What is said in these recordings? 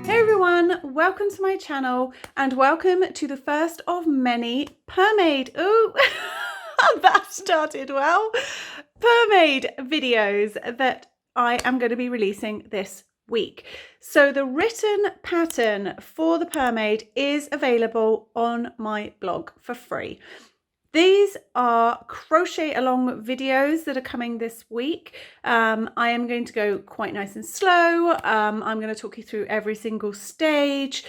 Hey everyone, welcome to my channel and welcome to the first of many Purmaid. Oh, that started well. Purmaid videos that I am going to be releasing this week. So the written pattern for the Purmaid is available on my blog for free. These are crochet along videos that are coming this week. I am going to go quite nice and slow. I'm going to talk you through every single stage.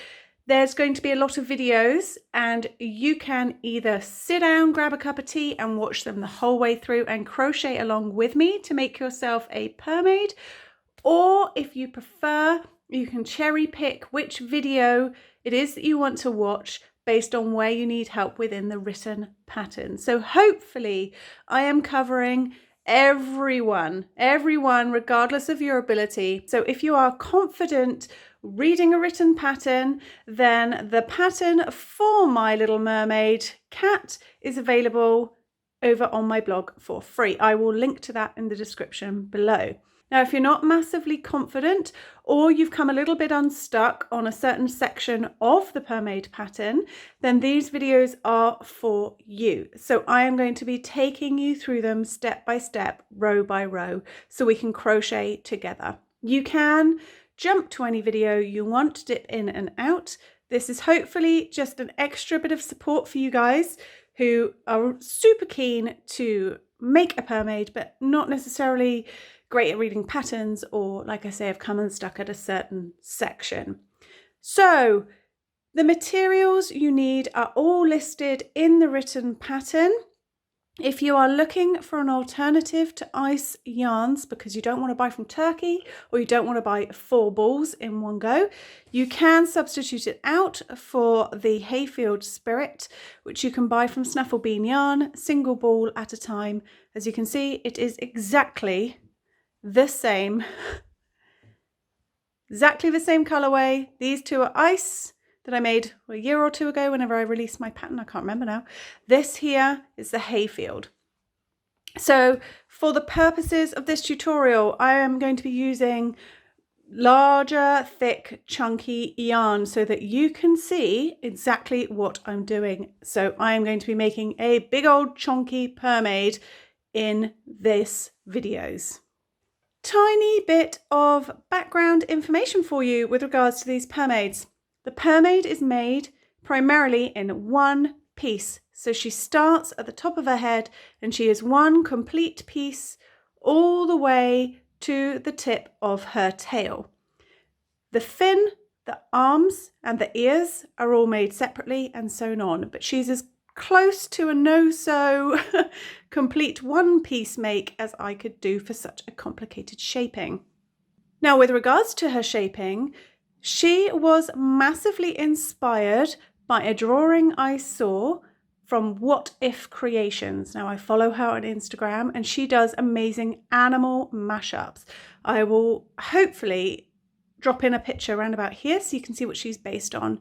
There's going to be a lot of videos and you can either sit down, grab a cup of tea and watch them the whole way through and crochet along with me to make yourself a Purmaid. Or if you prefer, you can cherry pick which video it is that you want to watch based on where you need help within the written pattern. So hopefully I am covering everyone regardless of your ability. So if you are confident reading a written pattern, then the pattern for My Little Mermaid cat is available over on my blog for free. I will link to that in the description below. Now, if you're not massively confident or you've come a little bit unstuck on a certain section of the Purmaid pattern, then these videos are for you. So I am going to be taking you through them step by step, row by row, so we can crochet together. You can jump to any video you want to dip in and out. This is hopefully just an extra bit of support for you guys who are super keen to make a Purmaid, but not necessarily great at reading patterns, or like I say, I've come unstuck at a certain section. So the materials you need are all listed in the written pattern. If you are looking for an alternative to ice yarns because you don't want to buy from Turkey or you don't want to buy 4 balls in one go, you can substitute it out for the Hayfield Spirit, which you can buy from Snaffle Bean Yarn, single ball at a time. As you can see, it is exactly the same colorway. These two are ice that I made a year or two ago whenever I released my pattern. I can't remember now. This here is the Hayfield. So for the purposes of this tutorial, I am going to be using larger, thick, chunky yarn so that you can see exactly what I'm doing. So I am going to be making a big old chunky Purmaid in this videos. Tiny bit of background information for you with regards to these Purmaids. The Purmaid is made primarily in one piece. So she starts at the top of her head and she is one complete piece all the way to the tip of her tail. The fin, the arms and the ears are all made separately and sewn on, but she's as close to a no-sew complete one-piece make as I could do for such a complicated shaping. Now, with regards to her shaping, she was massively inspired by a drawing I saw from What If Creations. Now, I follow her on Instagram and she does amazing animal mashups. I will hopefully drop in a picture around about here so you can see what she's based on.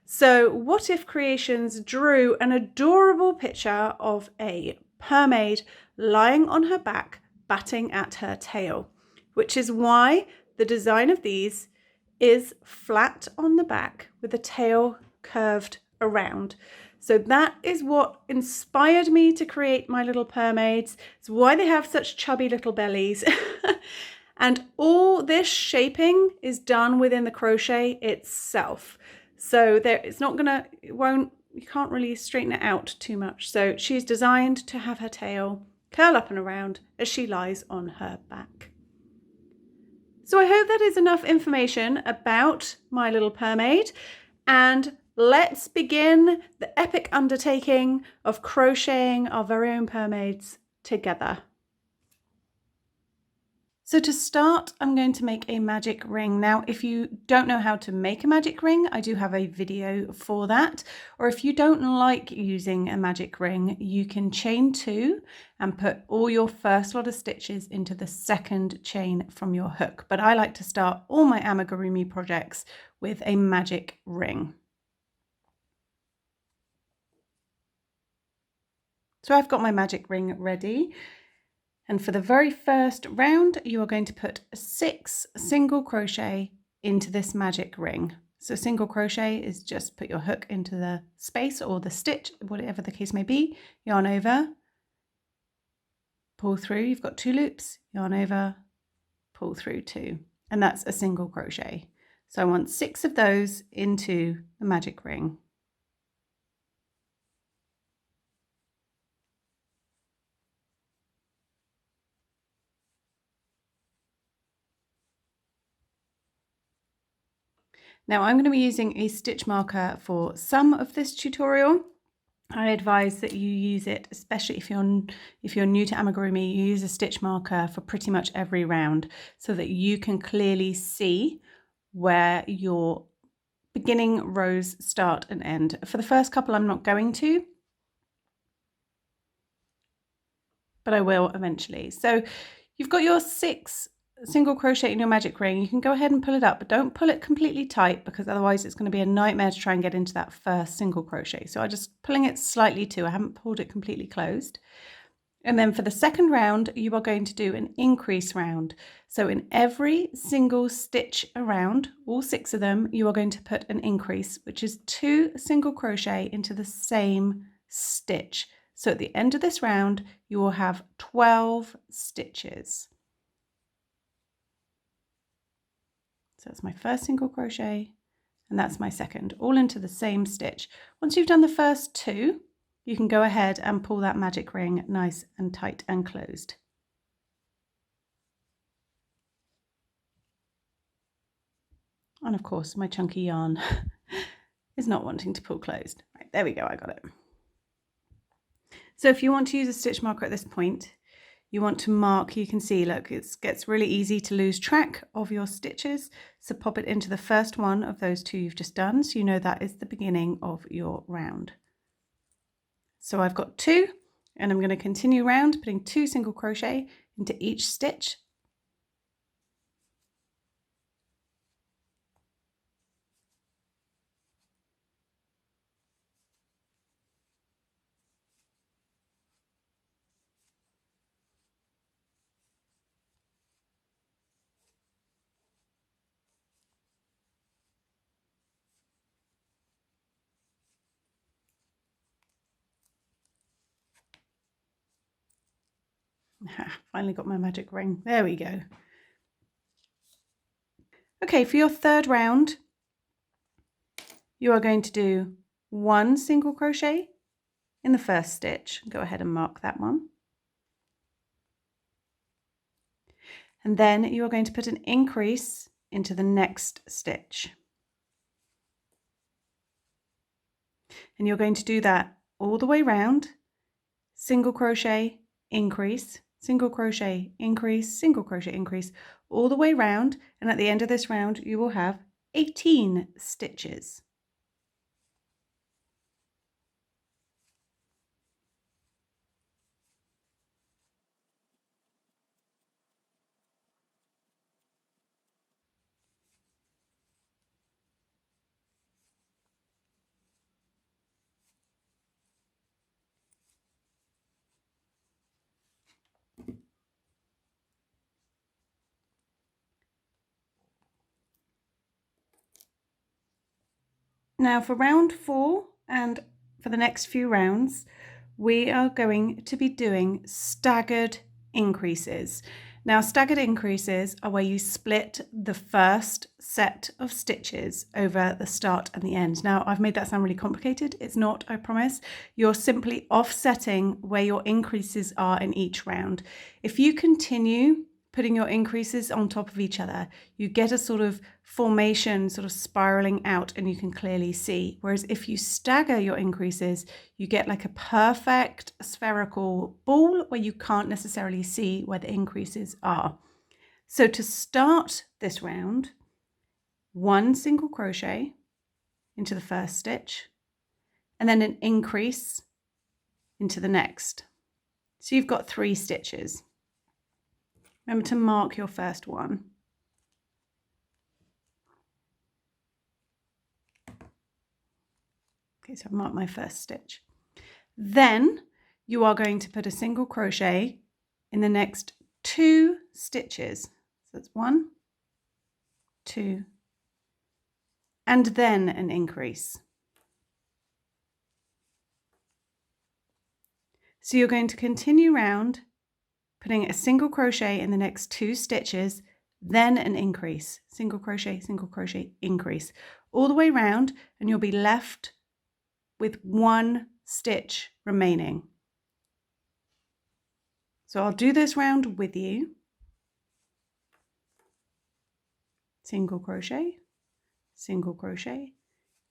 So What If Creations drew an adorable picture of a Purmaid lying on her back, batting at her tail, which is why the design of these is flat on the back with the tail curved around. So that is what inspired me to create my little Purmaids. It's why they have such chubby little bellies. And all this shaping is done within the crochet itself. So it's not gonna, you can't really straighten it out too much. So she's designed to have her tail curl up and around as she lies on her back. So I hope that is enough information about My Little Purmaid, and let's begin the epic undertaking of crocheting our very own Purmaids together. So to start, I'm going to make a magic ring. Now, if you don't know how to make a magic ring, I do have a video for that. Or if you don't like using a magic ring, you can chain 2 and put all your first lot of stitches into the second chain from your hook. But I like to start all my amigurumi projects with a magic ring. So I've got my magic ring ready. And for the very first round, you are going to put 6 single crochet into this magic ring. So single crochet is just put your hook into the space or the stitch, whatever the case may be, yarn over, pull through, you've got 2 loops, yarn over, pull through 2, and that's a single crochet. So I want 6 of those into the magic ring. Now I'm going to be using a stitch marker for some of this tutorial. I advise that you use it, especially if you're new to amigurumi, you use a stitch marker for pretty much every round so that you can clearly see where your beginning rows start and end. For the first couple I'm not going to, but I will eventually. So you've got your 6 single crochet in your magic ring. You can go ahead and pull it up, but don't pull it completely tight because otherwise it's going to be a nightmare to try and get into that first single crochet. So I'm just pulling it slightly too. I haven't pulled it completely closed. And then for the second round, you are going to do an increase round. So in every single stitch around, all 6 of them, you are going to put an increase, which is 2 single crochet into the same stitch. So at the end of this round, you will have 12 stitches. So that's my first single crochet, and that's my second, all into the same stitch. Once you've done the first 2, you can go ahead and pull that magic ring nice and tight and closed. And of course, my chunky yarn is not wanting to pull closed. Right, there we go, I got it. So if you want to use a stitch marker at this point, you want to mark, you can see, look, it gets really easy to lose track of your stitches. So pop it into the first one of those 2 you've just done, so you know that is the beginning of your round. So I've got 2, and I'm going to continue round, putting 2 single crochet into each stitch. Finally got my magic ring. There we go. Okay, for your third round, you are going to do 1 single crochet in the first stitch. Go ahead and mark that one. And then you are going to put an increase into the next stitch. And you're going to do that all the way round. Single crochet, increase, single crochet, increase, single crochet, increase, all the way round. And at the end of this round, you will have 18 stitches. Now for round 4 and for the next few rounds, we are going to be doing staggered increases. Now staggered increases are where you split the first set of stitches over the start and the end. Now I've made that sound really complicated. It's not, I promise. You're simply offsetting where your increases are in each round. If you continue putting your increases on top of each other, you get a sort of formation sort of spiraling out and you can clearly see. Whereas if you stagger your increases, you get like a perfect spherical ball where you can't necessarily see where the increases are. So to start this round, 1 single crochet into the first stitch and then an increase into the next. So you've got 3 stitches. Remember to mark your first one. Okay, so I've marked my first stitch. Then you are going to put a single crochet in the next 2 stitches. So that's 1, 2, and then an increase. So you're going to continue round, putting a single crochet in the next 2 stitches, then an increase, single crochet, increase, all the way round, and you'll be left with 1 stitch remaining. So I'll do this round with you. Single crochet,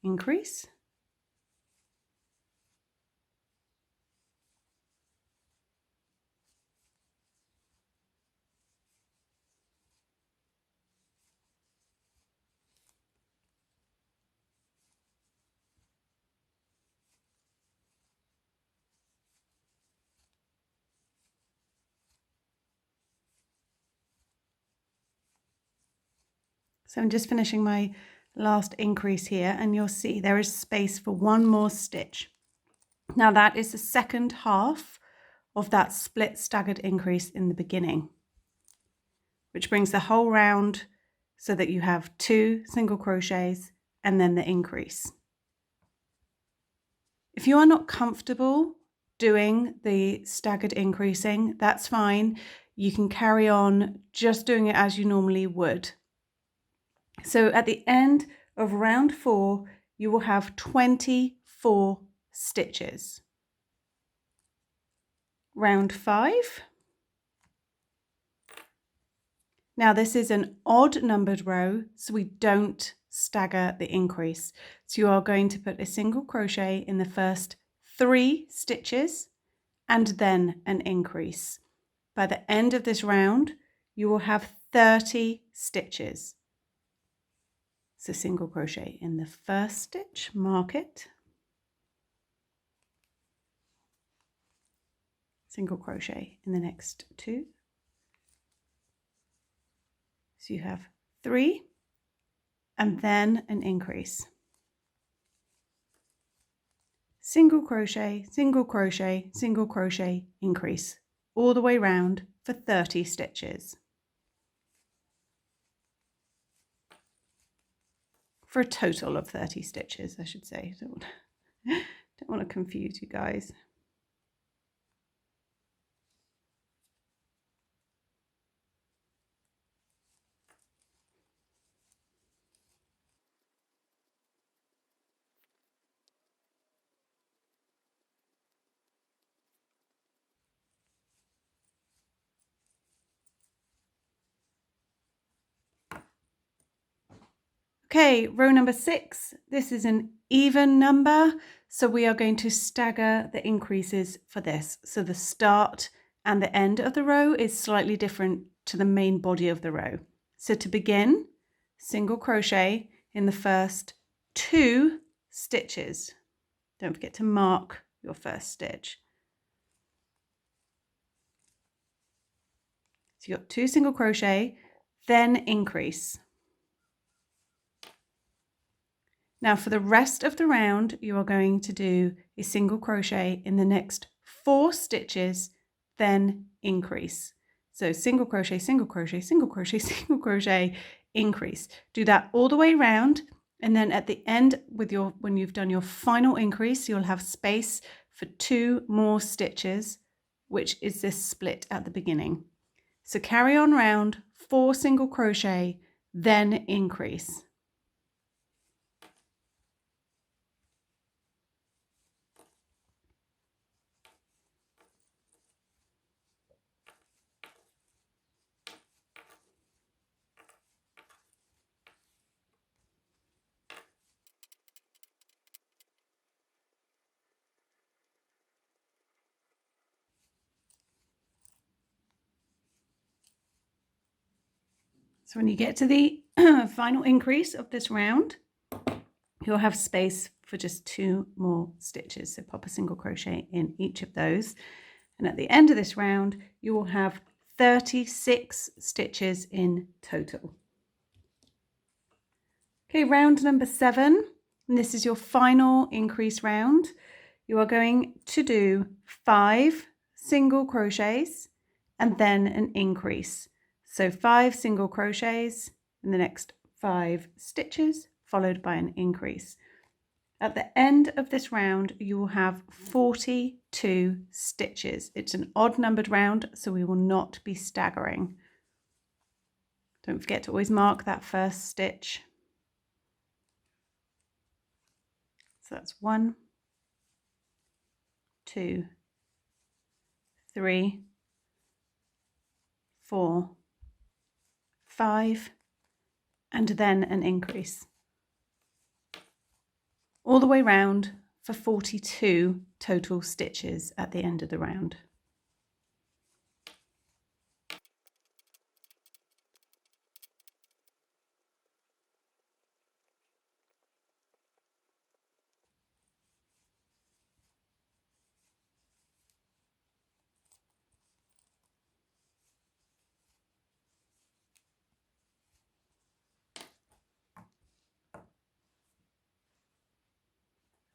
increase. So I'm just finishing my last increase here, and you'll see there is space for 1 more stitch. Now that is the second half of that split staggered increase in the beginning, which brings the whole round so that you have 2 single crochets and then the increase. If you are not comfortable doing the staggered increasing, that's fine. You can carry on just doing it as you normally would. So at the end of round 4, you will have 24 stitches. Round 5. Now this is an odd numbered row, so we don't stagger the increase. So you are going to put a single crochet in the first 3 stitches and then an increase. By the end of this round, you will have 30 stitches. So single crochet in the first stitch, mark it. Single crochet in the next 2. So you have 3 and then an increase. Single crochet, increase all the way round for 30 stitches. For a total of 30 stitches, I should say. Don't want to confuse you guys. Okay, row number 6. This is an even number, so we are going to stagger the increases for this. So the start and the end of the row is slightly different to the main body of the row. So to begin, single crochet in the first 2 stitches. Don't forget to mark your first stitch. So you've got 2 single crochet, then increase. Now for the rest of the round, you are going to do a single crochet in the next 4 stitches, then increase. So single crochet, increase. Do that all the way around, and then at the end when you've done your final increase, you'll have space for 2 more stitches, which is this split at the beginning. So carry on round, 4 single crochet, then increase. So when you get to the final increase of this round, you'll have space for just 2 more stitches. So pop a single crochet in each of those. And at the end of this round, you will have 36 stitches in total. Okay, round number 7, and this is your final increase round. You are going to do 5 single crochets and then an increase. So 5 single crochets in the next 5 stitches, followed by an increase. At the end of this round, you will have 42 stitches. It's an odd numbered round, so we will not be staggering. Don't forget to always mark that first stitch. So that's 1, 2, 3, 4, 5, and then an increase. All the way round for 42 total stitches at the end of the round.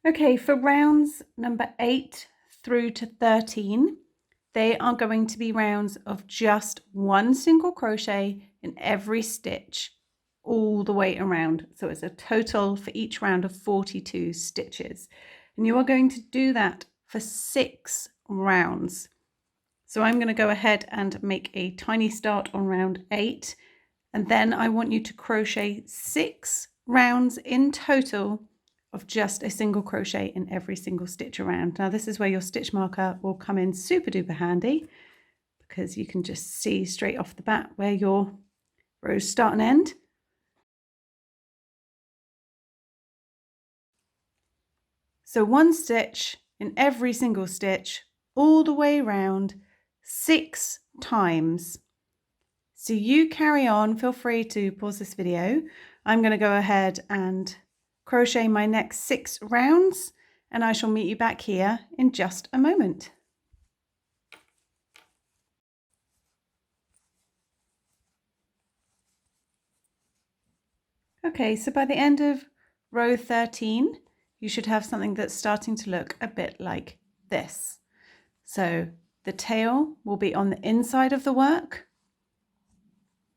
Okay, for rounds number 8 through to 13, they are going to be rounds of just one single crochet in every stitch all the way around. So it's a total for each round of 42 stitches. And you are going to do that for 6 rounds. So I'm going to go ahead and make a tiny start on round 8. And then I want you to crochet 6 rounds in total of just a single crochet in every single stitch around. Now this is where your stitch marker will come in super duper handy, because you can just see straight off the bat where your rows start and end. So one stitch in every single stitch all the way around 6 times. So you carry on, feel free to pause this video. I'm going to go ahead and crochet my next 6 rounds, and I shall meet you back here in just a moment. Okay, so by the end of row 13, you should have something that's starting to look a bit like this. So the tail will be on the inside of the work,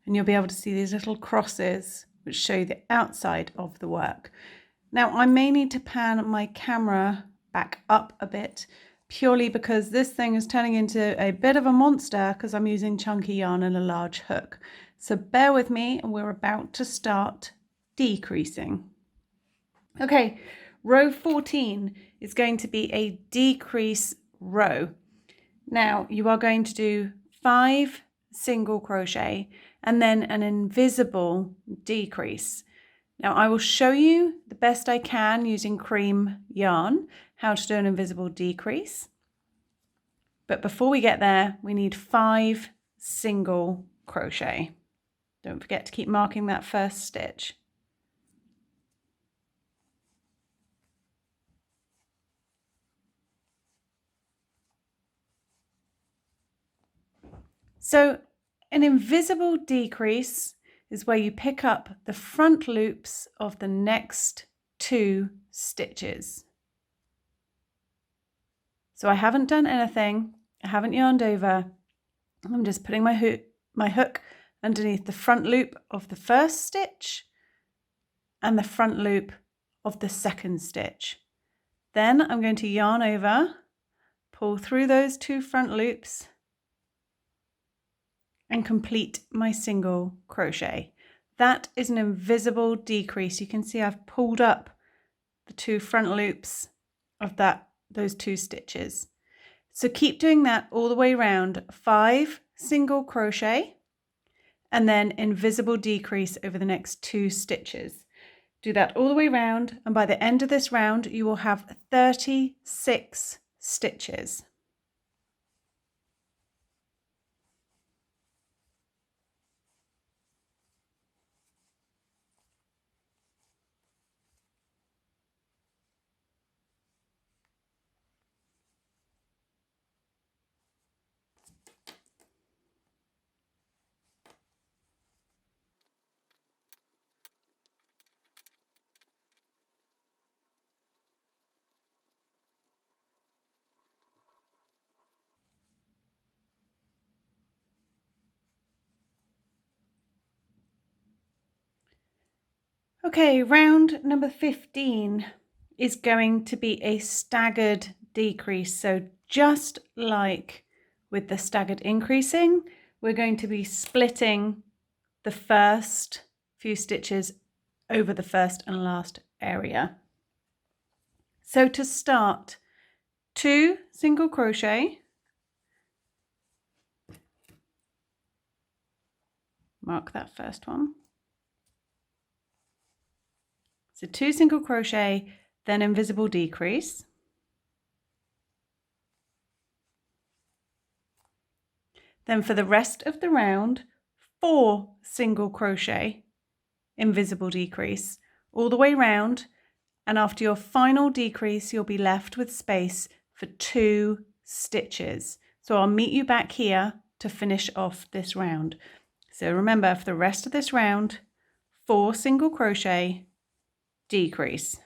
and you'll be able to see these little crosses which show the outside of the work. Now I may need to pan my camera back up a bit, purely because this thing is turning into a bit of a monster because I'm using chunky yarn and a large hook. So bear with me, and we're about to start decreasing. Okay, row 14 is going to be a decrease row. Now you are going to do 5 single crochet and then an invisible decrease. Now I will show you the best I can using cream yarn how to do an invisible decrease. But before we get there, we need 5 single crochet. Don't forget to keep marking that first stitch. So an invisible decrease is where you pick up the front loops of the next 2 stitches. So I haven't done anything, I haven't yarned over, I'm just putting my hook underneath the front loop of the first stitch and the front loop of the second stitch. Then I'm going to yarn over, pull through those 2 front loops, and complete my single crochet. That is an invisible decrease. You can see I've pulled up the 2 front loops of those 2 stitches. So keep doing that all the way around. 5 single crochet and then invisible decrease over the next 2 stitches. Do that all the way around, and by the end of this round you will have 36 stitches. Okay, round number 15 is going to be a staggered decrease. So just like with the staggered increasing, we're going to be splitting the first few stitches over the first and last area. So to start, 2 single crochet, mark that first one. So 2 single crochet, then invisible decrease. Then for the rest of the round, 4 single crochet, invisible decrease, all the way round, and after your final decrease, you'll be left with space for 2 stitches. So I'll meet you back here to finish off this round. So remember, for the rest of this round, 4 single crochet, decrease.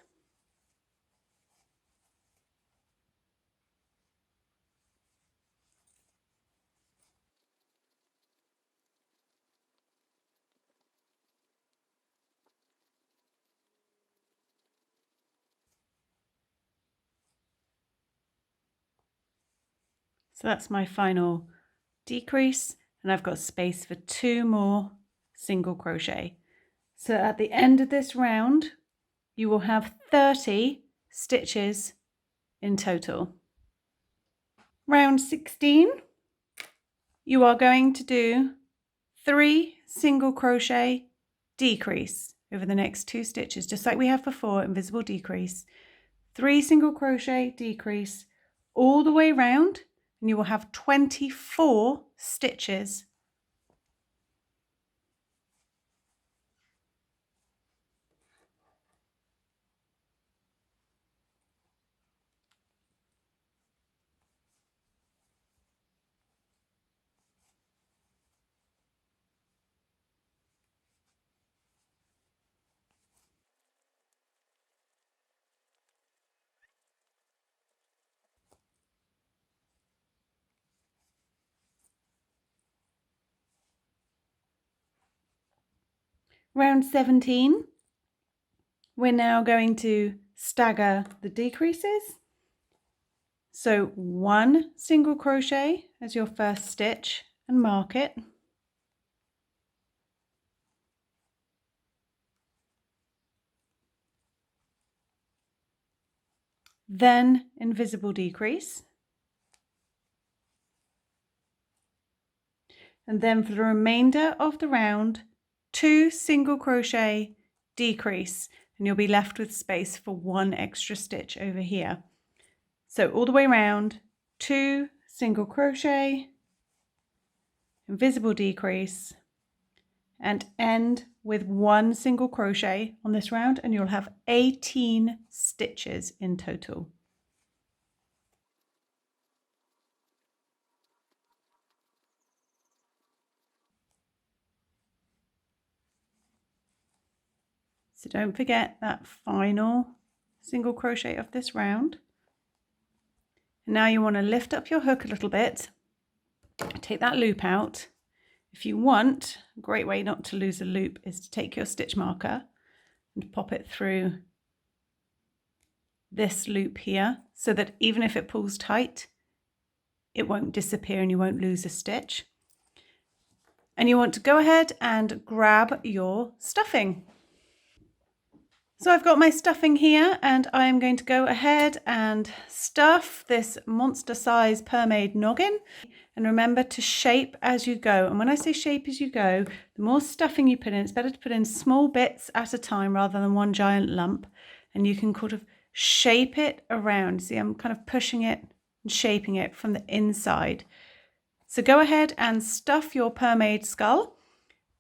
So that's my final decrease, and I've got space for 2 more single crochet. So at the end of this round, you will have 30 stitches in total. Round 16, you are going to do 3 single crochet, decrease over the next 2 stitches, just like we have before, invisible decrease. 3 single crochet, decrease all the way round, and you will have 24 stitches. Round 17, we're now going to stagger the decreases. So 1 single crochet as your first stitch and mark it. Then invisible decrease. And then for the remainder of the round, 2 single crochet, decrease, and you'll be left with space for 1 extra stitch over here. So all the way around, 2 single crochet, invisible decrease, and end with 1 single crochet on this round, and you'll have 18 stitches in total. So don't forget that final single crochet of this round. And now you want to lift up your hook a little bit, take that loop out. If you want, a great way not to lose a loop is to take your stitch marker and pop it through this loop here, so that even if it pulls tight, it won't disappear and you won't lose a stitch. And you want to go ahead and grab your stuffing. So I've got my stuffing here, and I am going to go ahead and stuff this monster size Purmaid noggin. And remember to shape as you go. And when I say shape as you go, the more stuffing you put in, it's better to put in small bits at a time rather than one giant lump. And you can kind of shape it around. See, I'm kind of pushing it and shaping it from the inside. So go ahead and stuff your Purmaid skull,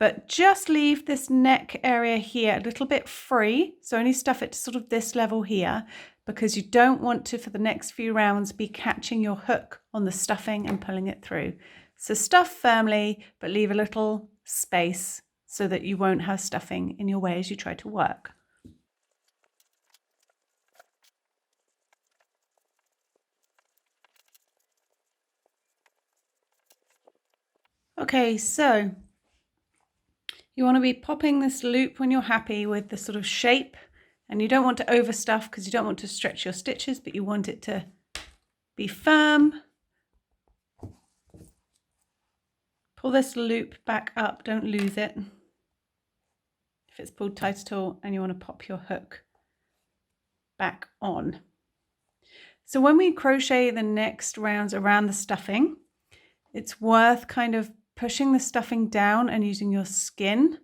but just leave this neck area here a little bit free. So only stuff it to sort of this level here, because you don't want to, for the next few rounds, be catching your hook on the stuffing and pulling it through. So stuff firmly, but leave a little space so that you won't have stuffing in your way as you try to work. Okay, so You want to be popping this loop when you're happy with the sort of shape, and you don't want to overstuff because you don't want to stretch your stitches, but you want it to be firm. Pull this loop back up, don't lose it. If it's pulled tight at all, and you want to pop your hook back on. So when we crochet the next rounds around the stuffing, it's worth kind of pushing the stuffing down and using your skin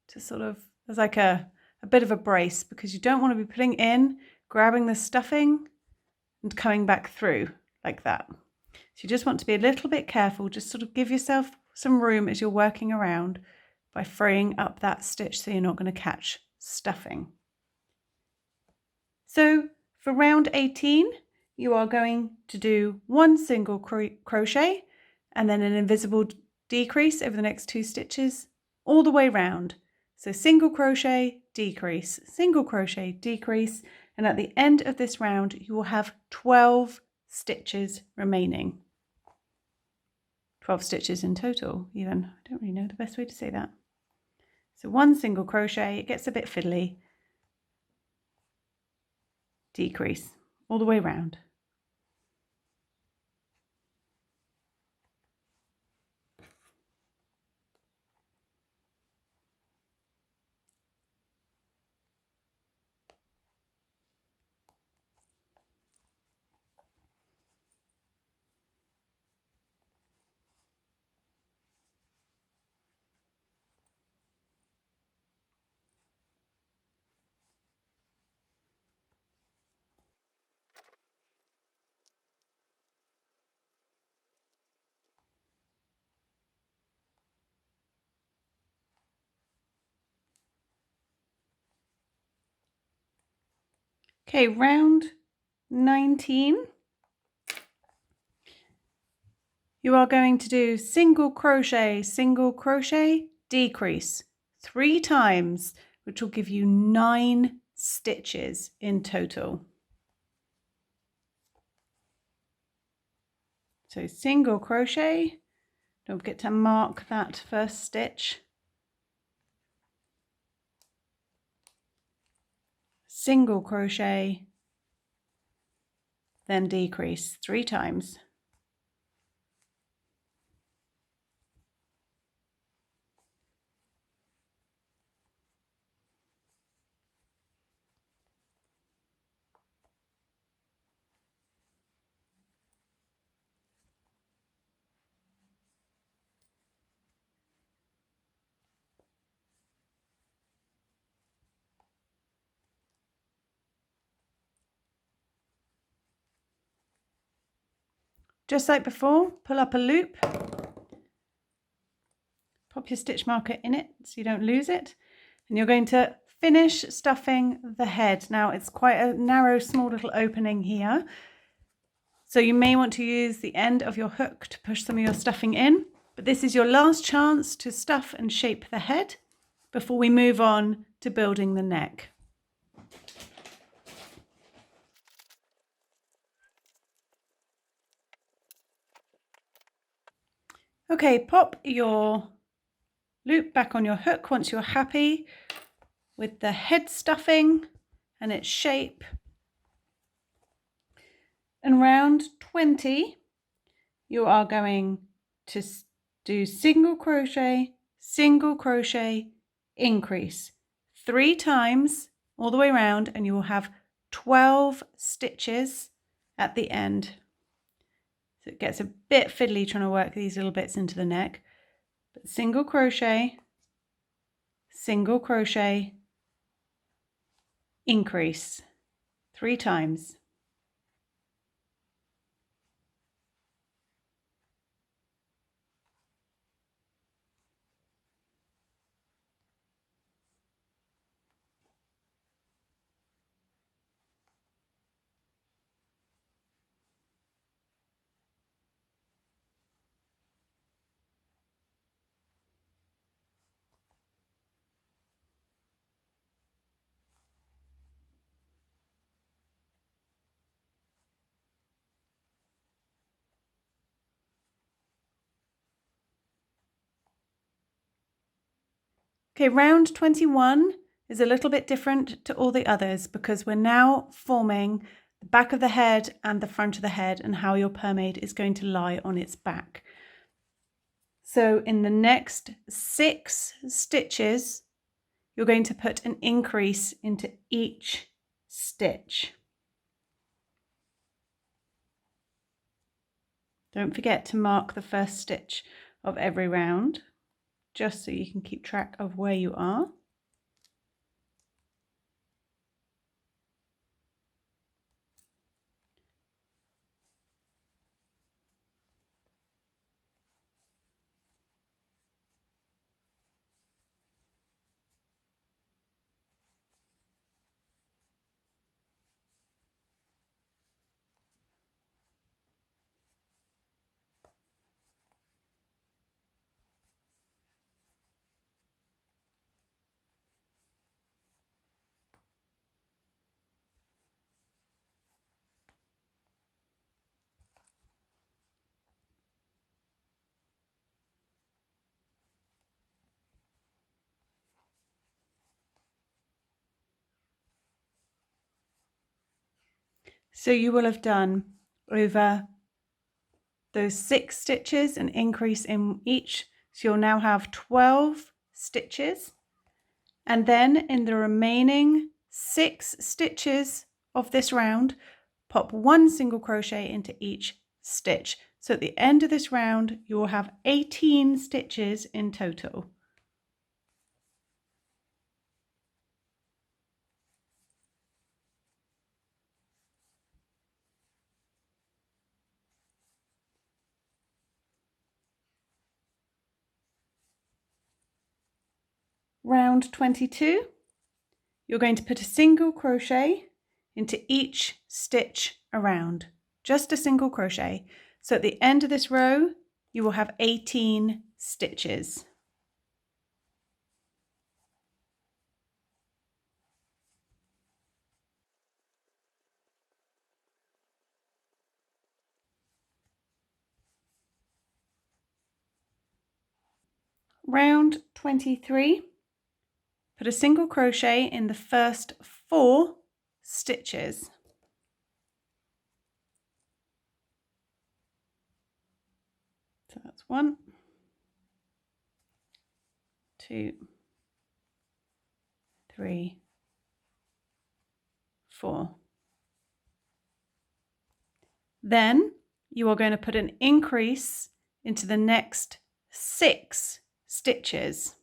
to sort of, there's like a bit of a brace, because you don't want to be putting in, grabbing the stuffing and coming back through like that. So you just want to be a little bit careful, just sort of give yourself some room as you're working around by freeing up that stitch so you're not going to catch stuffing. So for round 18, you are going to do one single crochet and then an invisible decrease over the next 2 stitches all the way round. So single crochet, decrease, single crochet, decrease, and at the end of this round you will have 12 stitches remaining. 12 stitches in total even. I don't really know the best way to say that. So one single crochet, it gets a bit fiddly, decrease all the way round. Okay, round 19. You are going to do single crochet, decrease 3 times, which will give you 9 stitches in total. So single crochet, don't forget to mark that first stitch. Single crochet, then decrease 3 times. Just like before, pull up a loop, pop your stitch marker in it so you don't lose it, and you're going to finish stuffing the head. Now it's quite a narrow, small little opening here, so you may want to use the end of your hook to push some of your stuffing in, but this is your last chance to stuff and shape the head before we move on to building the neck. Okay, pop your loop back on your hook once you're happy with the head stuffing and its shape. And round 20, you are going to do single crochet, increase 3 times all the way around, and you will have 12 stitches at the end. So it gets a bit fiddly trying to work these little bits into the neck, but single crochet, increase 3 times. Okay, round 21 is a little bit different to all the others because we're now forming the back of the head and the front of the head and how your Purmaid is going to lie on its back. So in the next 6 stitches, you're going to put an increase into each stitch. Don't forget to mark the first stitch of every round, just so you can keep track of where you are. So you will have done over those 6 stitches, an increase in each. So you'll now have 12 stitches. And then in the remaining 6 stitches of this round, pop 1 single crochet into each stitch. So at the end of this round, you will have 18 stitches in total. Round 22, you're going to put a single crochet into each stitch around, just a single crochet. So at the end of this row, you will have 18 stitches. Round 23, put a single crochet in the first 4 stitches. So that's 1, 2, 3, 4. Then you are going to put an increase into the next 6 stitches.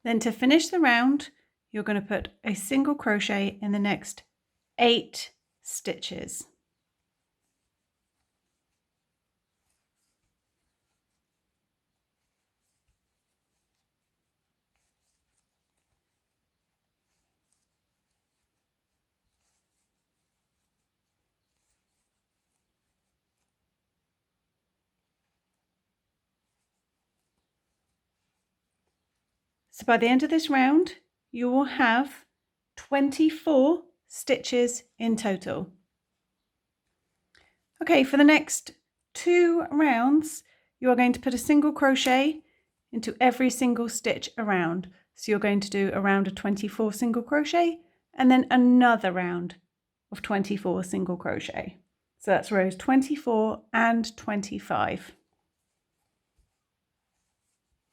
Then to finish the round, you're going to put a single crochet in the next 8 stitches. So by the end of this round, you will have 24 stitches in total. Okay, for the next 2 rounds, you are going to put a single crochet into every single stitch around. So you're going to do a round of 24 single crochet and then another round of 24 single crochet. So that's rows 24 and 25.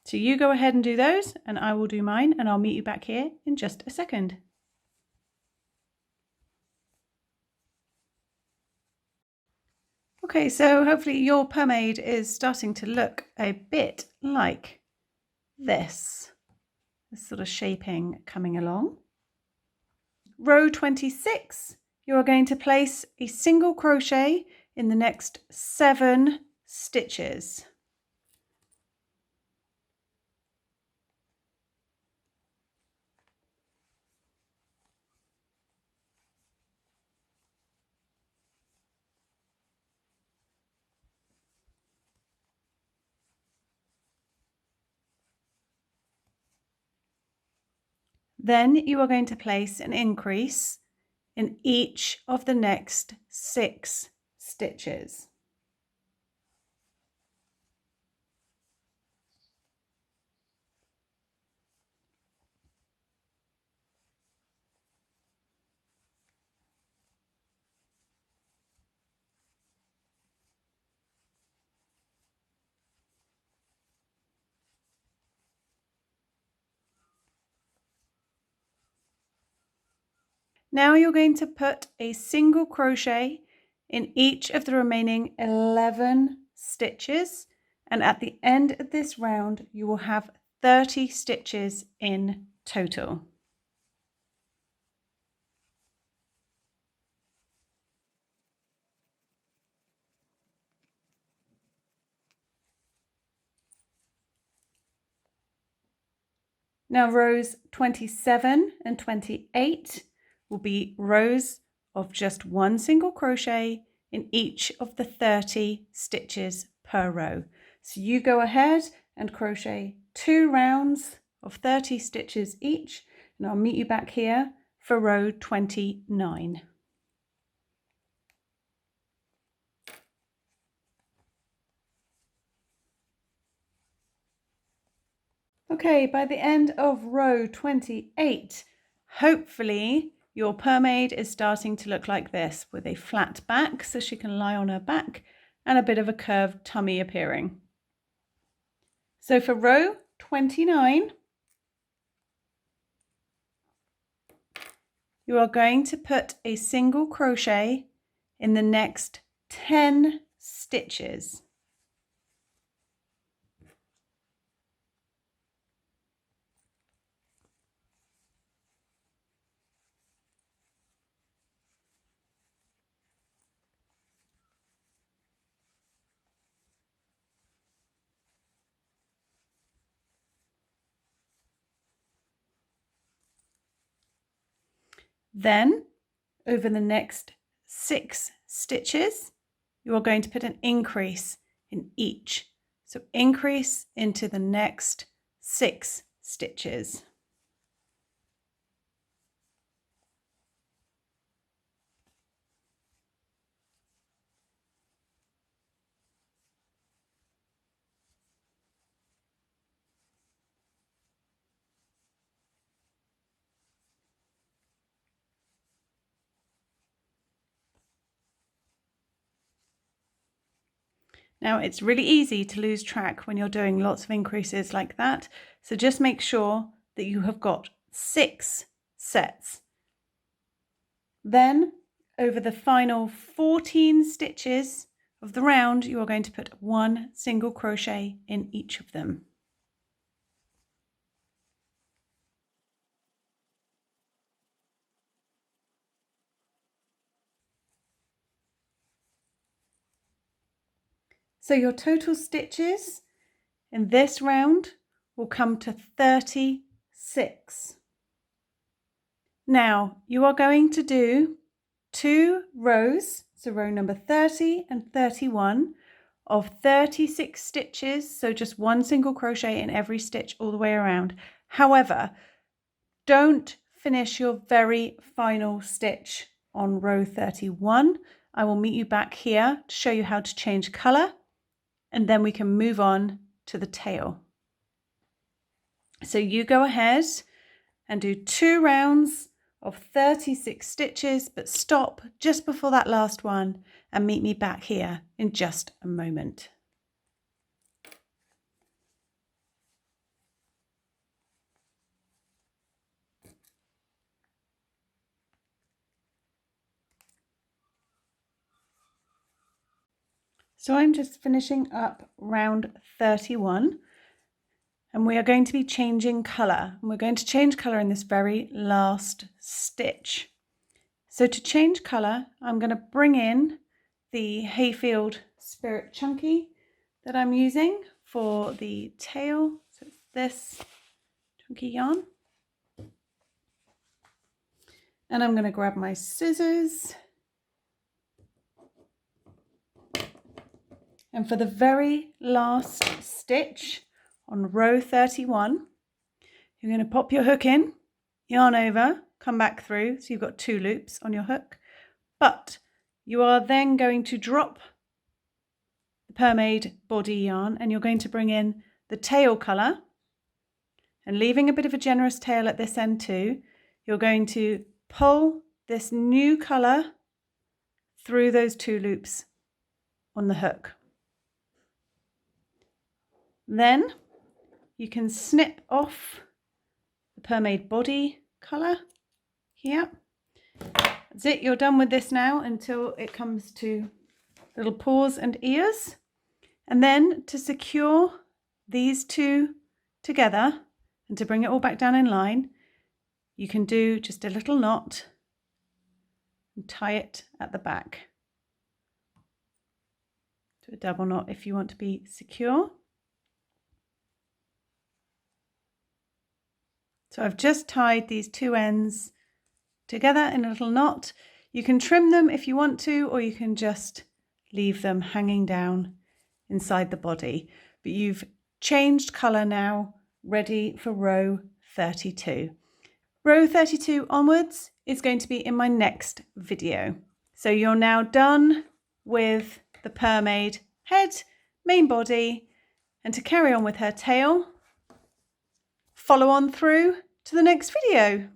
So you go ahead and do those and I will do mine, and I'll meet you back here in just a second. Okay, so hopefully your Purmaid is starting to look a bit like this sort of shaping coming along. Row 26, you are going to place a single crochet in the next 7 stitches. Then you are going to place an increase in each of the next 6 stitches. Now you're going to put a single crochet in each of the remaining 11 stitches, and at the end of this round you will have 30 stitches in total. Now rows 27 and 28 will be rows of just 1 single crochet in each of the 30 stitches per row. So you go ahead and crochet 2 rounds of 30 stitches each, and I'll meet you back here for row 29. Okay, by the end of row 28, hopefully your Purmaid is starting to look like this, with a flat back so she can lie on her back and a bit of a curved tummy appearing. So for row 29, you are going to put a single crochet in the next 10 stitches. Then over the next 6 stitches, you are going to put an increase in each. So increase into the next 6 stitches. Now it's really easy to lose track when you're doing lots of increases like that, so just make sure that you have got 6 sets. Then over the final 14 stitches of the round, you are going to put 1 single crochet in each of them. So your total stitches in this round will come to 36. Now you are going to do 2 rows, so row number 30 and 31 of 36 stitches, so just 1 single crochet in every stitch all the way around. However, don't finish your very final stitch on row 31. I will meet you back here to show you how to change colour, and then we can move on to the tail. So you go ahead and do 2 rounds of 36 stitches, but stop just before that last one and meet me back here in just a moment. So I'm just finishing up round 31, and we are going to be changing colour, and we're going to change colour in this very last stitch. So to change colour, I'm going to bring in the Hayfield Spirit Chunky that I'm using for the tail. So it's this chunky yarn. And I'm going to grab my scissors. And for the very last stitch on row 31, you're going to pop your hook in yarn over, come back through, so you've got 2 loops on your hook, but you are then going to drop the Purmaid body yarn and you're going to bring in the tail colour, and leaving a bit of a generous tail at this end too, you're going to pull this new colour through those 2 loops on the hook. Then you can snip off the Purmaid body colour here. That's it, you're done with this now until it comes to little paws and ears. And then to secure these 2 together and to bring it all back down in line, you can do just a little knot and tie it at the back. Do a double knot if you want to be secure. So I've just tied these 2 ends together in a little knot. You can trim them if you want to, or you can just leave them hanging down inside the body. But you've changed colour now, ready for row 32. Row 32 onwards is going to be in my next video. So you're now done with the Purmaid head, main body, and to carry on with her tail, follow on through to the next video.